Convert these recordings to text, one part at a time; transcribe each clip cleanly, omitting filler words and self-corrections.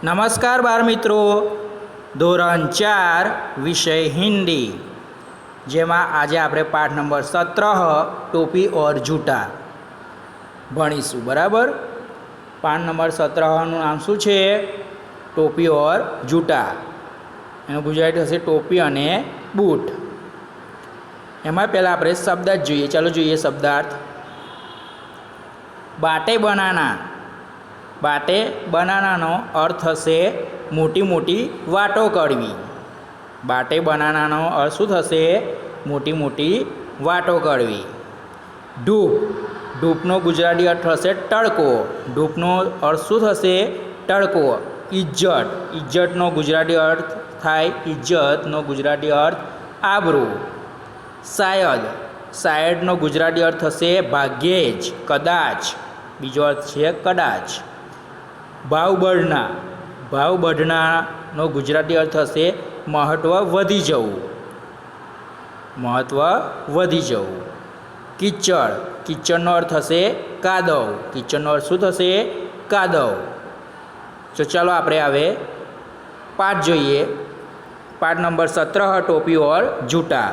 नमस्कार बाल मित्रों, ધોરણ 4 विषय हिंदी जेमा आज आपणे पाठ नंबर 17 टोपी और जूता भणीशुं। बराबर। पाठ नंबर 17 નું नाम शुं छे? टोपी और जूता। एनु गुजराती थशे टोपी अने बूट। एमां पहेला आपणे शब्द ज जोईए। चलो जोईए शब्दार्थ। बाटे बनाना। बाटे बनानानो अर्थ थशे मोटी मोटी वाटो करवी। बाटे बनानानो अर्थ शुं थशे? मोटी मोटी वाटो करवी। धूप। धूपनो गुजराती अर्थ थशे तड़को। धूपनो अर्थ शुं थशे? तड़को। इज्जत। इज्जतनो गुजराती अर्थ थाय इज्जतनो गुजराती अर्थ आबरू। शायद। शायदनो गुजराती अर्थ थशे भाग्ये ज, कदाच। बीजो अर्थ छे कदाच। भाव बढ़ना। भाव बढ़नानो गुजराती अर्थ थशे महत्व वधी जवुं। महत्व वधी जवुं। कीचड़। कीचड़नो अर्थ थशे कादव। कीचड़नो अर्थ शुं थशे? कादव। तो चलो आपणे हवे पाठ जोईए। पाठ नंबर 17 टोपी और जूता।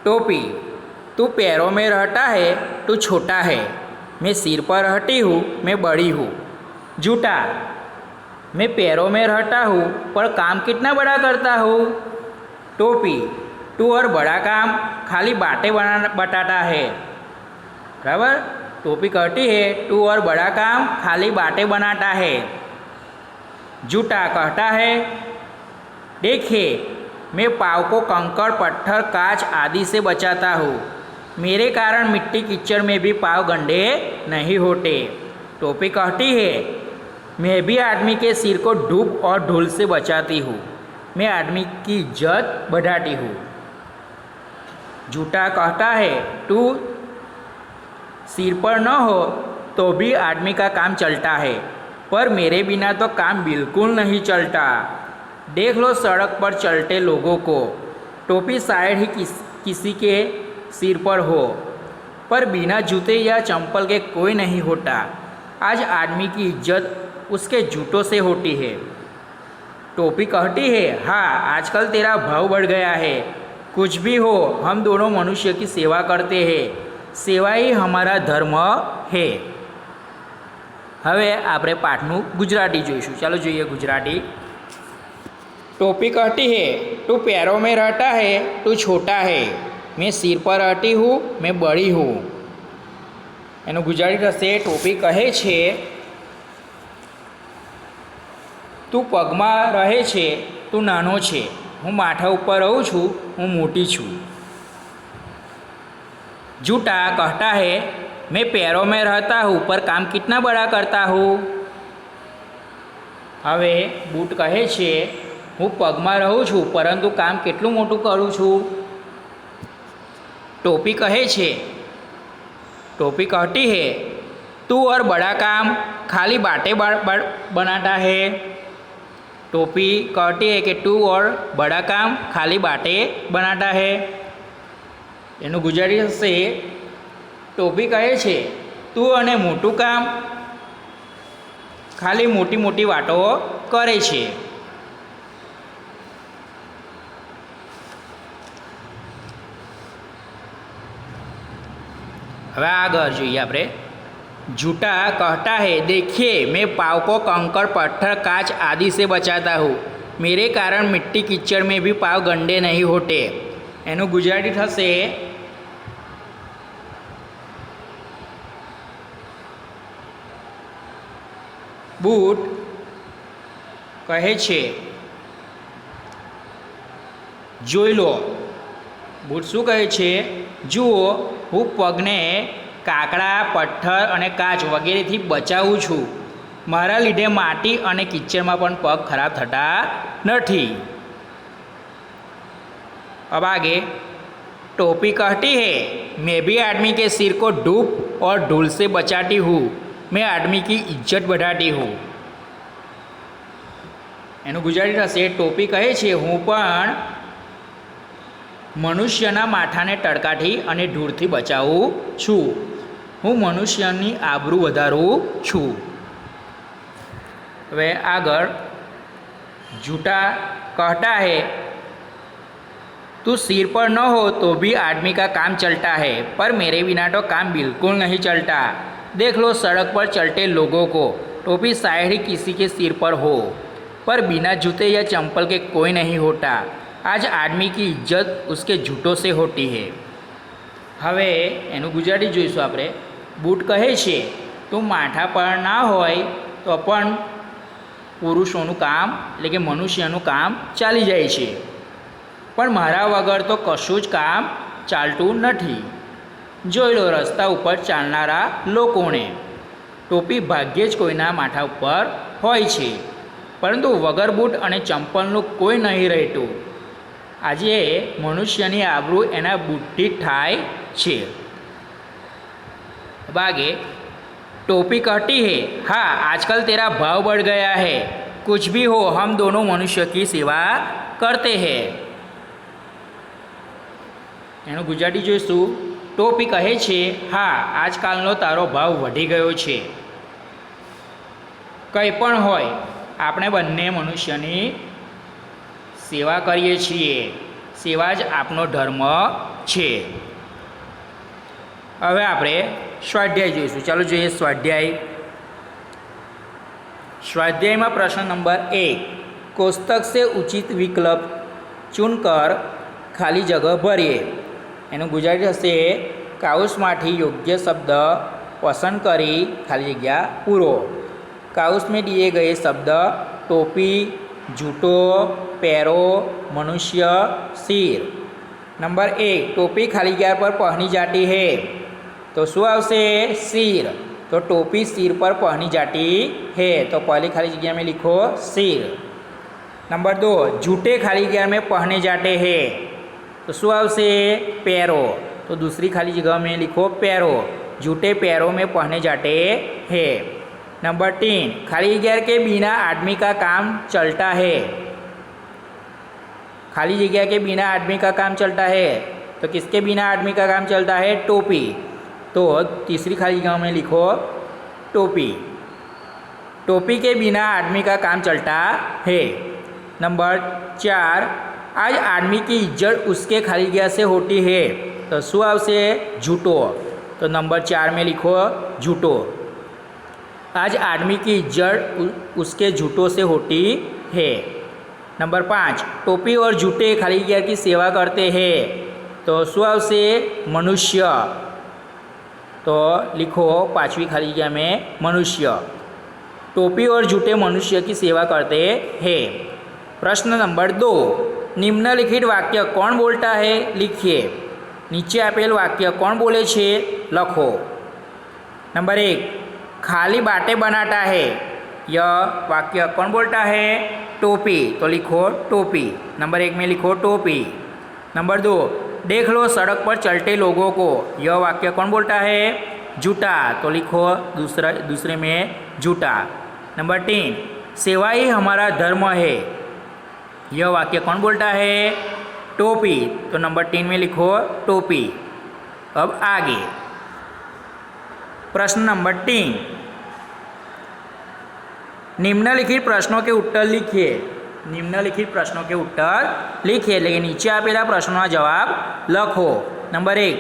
टोपी। तू पैरों में रहता है, तू छोटा है। मैं सिर पर रहती हूँ, मैं बड़ी हूँ। जूता। मैं पैरों में रहता हूँ पर काम कितना बड़ा करता हूँ। टोपी। तू और बड़ा काम खाली बातें बताता है। बराबर। टोपी कहती है तू और बड़ा काम खाली बातें बनाता है। जूता कहता है देखिए, मैं पाँव को कंकड़, पत्थर, कांच आदि से बचाता हूँ। मेरे कारण मिट्टी कीचड़ में भी पाँव गंदे नहीं होते। टोपी कहती है मैं भी आदमी के सिर को धूप और धूल से बचाती हूँ। मैं आदमी की इज्जत बढ़ाती हूँ। जूता कहता है तू सिर पर न हो तो भी आदमी का काम चलता है, पर मेरे बिना तो काम बिल्कुल नहीं चलता। देख लो सड़क पर चलते लोगों को। टोपी शायद ही किसी के सिर पर हो, पर बिना जूते या चंपल के कोई नहीं होता। आज आदमी की इज्जत उसके जूतों से होती है। टोपी कहती है हाँ, आजकल तेरा भाव बढ़ गया है। कुछ भी हो, हम दोनों मनुष्य की सेवा करते हैं। सेवा ही हमारा धर्म है। हवे आपणे पाठનું गुजराती જોઈશું। ચાલો જોઈએ गुजराती। टोपी कहती है तू पैरों में रहता है, तू छोटा है। मैं सिर पर रहती हूँ, मैं बड़ी हूँ। एનું गुजराती થશે टोपी कहे छे તું પગમાં રહે છે, તું નાનો છે। હું માથા ઉપર રહું છું, હું મોટી છું। जूता कहता है मैं पैरों में रहता हूँ पर काम कितना बड़ा करता हूँ। हवे बूट कहे छे હું પગમાં રહું છું પરંતુ કામ કેટલું મોટું કરું છું। टोपी कहे छे टोपी कहती है तू और बड़ा काम खाली बातें बनाता है। टोपी कहती है कि तू और बड़ा काम खाली बातें बनाता है। एनु गुजराती थशे टोपी कहे छे तू अने मोटुं काम खाली मोटी मोटी वातो करे छे। हवे आगळ जोईए आपणे। जूता कहता है देखिए, मैं पाँव को कंकड़, पत्थर, कांच आदि से बचाता हूँ। मेरे कारण मिट्टी कीचड़ में भी पाँव गंदे नहीं होते। एनु गुजराती थशे बूट कहे छे जोई लो। बूट शुं कहे छे? जुओ, હું પગને કાકડા, પથ્થર અને કાચ વગેરેથી બચાવું છું। મારા લીધે માટી અને કિચડમાં પણ પગ ખરાબ થતા નથી। अब आगे टोपी कहती है मैं भी आदमी के सिर को धूप और धूल से बचाती हूँ। मैं आदमी की इज्जत बढ़ाती हूँ। એનું ગુજરાતી થશે ટોપી કહે છે હું પણ મનુષ્યના માથાને તડકાથી અને ધૂળથી બચાવું છું। હું મનુષ્યની આબરૂ વધારું છું। હવે આગળ झूठा कहता है तू सिर पर न हो तो भी आदमी का काम चलता है, पर मेरे बिना तो काम बिल्कुल नहीं चलता। देख लो सड़क पर चलते लोगों को, टोपी शायद ही किसी के सिर पर हो, पर बिना जूते या चंपल के कोई नहीं होता। आज आदमी की इज्जत उसके जूटों से होती है। હવે એનું ગુજરાતી જોઈશું આપણે। બૂટ કહે છે તો માથા પર ના હોય તો પણ પુરુષોનું કામ એટલે કે મનુષ્યનું કામ ચાલી જાય છે, પણ મારા વગર તો કશું જ કામ ચાલતું નથી। જોઈ લો રસ્તા ઉપર ચાલનારા લોકોને, ટોપી ભાગ્યે જ કોઈના માથા ઉપર હોય છે, પરંતુ વગર બૂટ અને ચંપલનું કોઈ નહીં રહેતું। આજે મનુષ્યની આબરૂ એના બૂટથી થાય છે। बागे टोपी कहती है हाँ आजकल तेरा भाव बढ़ गया है, कुछ भी हो हम दोनों मनुष्य की सेवा करते हैं। એનું ગુજરાતી જોઈશું। ટોપી કહે છે હા આજકાલનો તારો ભાવ વધી ગયો છે। કંઈ પણ હોય આપણે બંને મનુષ્યની સેવા કરીએ છીએ, સેવા જ આપણો ધર્મ છે। હવે આપણે સ્વાધ્યાય જોઈશું। ચાલો જોઈએ સ્વાધ્યાય। स्वाध्याय में प्रश्न नंबर 1, कोष्टक से उचित विकल्प चुनकर खाली जगह भरिए। एनु गुजराती हशे काउसमांथी योग्य शब्द पसंद करी खाली जग्या पूरो। काउस में दिए गए शब्द टोपी, जूतो, पैरो, मनुष्य, सिर। नंबर 1, टोपी खाली जगह पर पहनी जाती है तो शू आवशे सिर। तो टोपी सिर पर पहनी जाती है तो पहली खाली जगह में लिखो सिर। नंबर 2, जूते खाली जगह में पहने जाते हैं तो शू आवशे पैरों। तो दूसरी खाली जगह में लिखो पैरों, जूते पैरों में पहने जाते हैं। नंबर 3, खाली जगह के बिना आदमी का काम चलता है। खाली जगह के बिना आदमी का काम चलता है तो किसके बिना आदमी का काम चलता है? टोपी। तो तीसरी खाली जगह में लिखो टोपी। टोपी के बिना आदमी का काम चलता है। नंबर 4, आज आदमी की इज्जत उसके खाली जगह से होती है तो शू आवशे जूटो। तो नंबर 4 में लिखो जूटो। आज आदमी की इज्जत उसके जूटों से होती है। नंबर 5, टोपी और जूते खाली जगह की सेवा करते हैं तो शू आवशे मनुष्य। तो लिखो पांचवी खाली जगह में मनुष्य। टोपी और जूते मनुष्य की सेवा करते हैं। प्रश्न नंबर 2, निम्नलिखित वाक्य कौन बोलता है? लिखिए। नीचे आपेल वाक्य कौन बोले छे लखो। नंबर 1, खाली बातें बनाता है। यह वाक्य कौन बोलता है? टोपी। तो लिखो टोपी। नंबर 1 में लिखो टोपी। नंबर 2, देख लो सड़क पर चलते लोगों को। यह वाक्य कौन बोलता है? जूता। तो लिखो दूसरे में जूता। नंबर 3, सेवा ही हमारा धर्म है। यह वाक्य कौन बोलता है? टोपी। तो नंबर 3 में लिखो टोपी। अब आगे प्रश्न नंबर 3, निम्नलिखित प्रश्नों के उत्तर लिखिए। निम्नलिखित प्रश्नों के उत्तर लिखिए, लेकिन नीचे आपेला प्रश्नों का जवाब लखो। नंबर 1,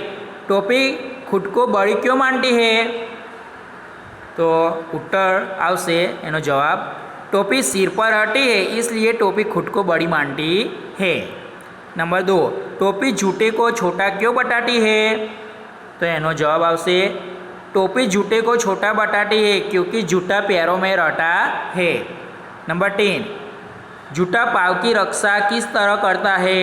टोपी खुद को बड़ी क्यों मानती है? तो उत्तर आवशे एनो जवाब टोपी सिर पर रहती है इसलिए टोपी खुद को बड़ी मानती है। नंबर 2, टोपी जूते को छोटा क्यों बताती है? तो एनो जवाब आवशे टोपी जूते को छोटा बताती है क्योंकि जूता पैरों में रहता है। नंबर 3, जूता पाँव की रक्षा किस तरह करता है?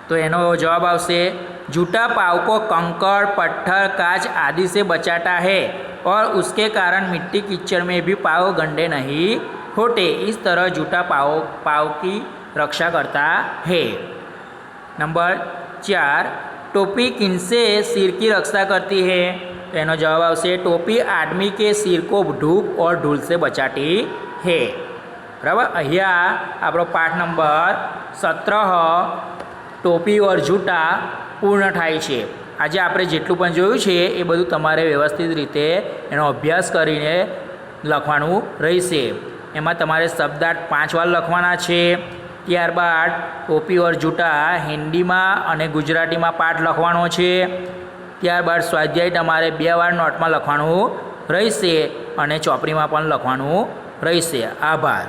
तो एनो जवाब आवशे जूता पाँव को कंकड़, पत्थर, कांच आदि से बचाता है और उसके कारण मिट्टी कीचड़ में भी पाँव गंदे नहीं होते। इस तरह जूता पाँव की रक्षा करता है। नंबर 4, टोपी किनसे सिर की रक्षा करती है? तो एनो जवाब आवशे टोपी आदमी के सिर को धूप और धूल से बचाती है। बराबर। अहिया आपणो पाठ नंबर 17 टोपी और जूता पूर्ण थाय छे। આજે આપણે જેટલું પણ જોયું છે એ બધું તમારે વ્યવસ્થિત રીતે એનો અભ્યાસ કરીને લખવાનું રહેશે। એમાં તમારે શબ્દાર્થ 5 વાર લખવાના છે। ત્યારબાદ ટોપી ઓર જૂટા હિન્દીમાં અને ગુજરાતીમાં પાઠ લખવાનો છે। ત્યારબાદ સ્વાધ્યાય તમારે 2 વાર નોટમાં લખવાનું રહેશે અને ચોપડીમાં પણ લખવાનું રહેશે। આભાર।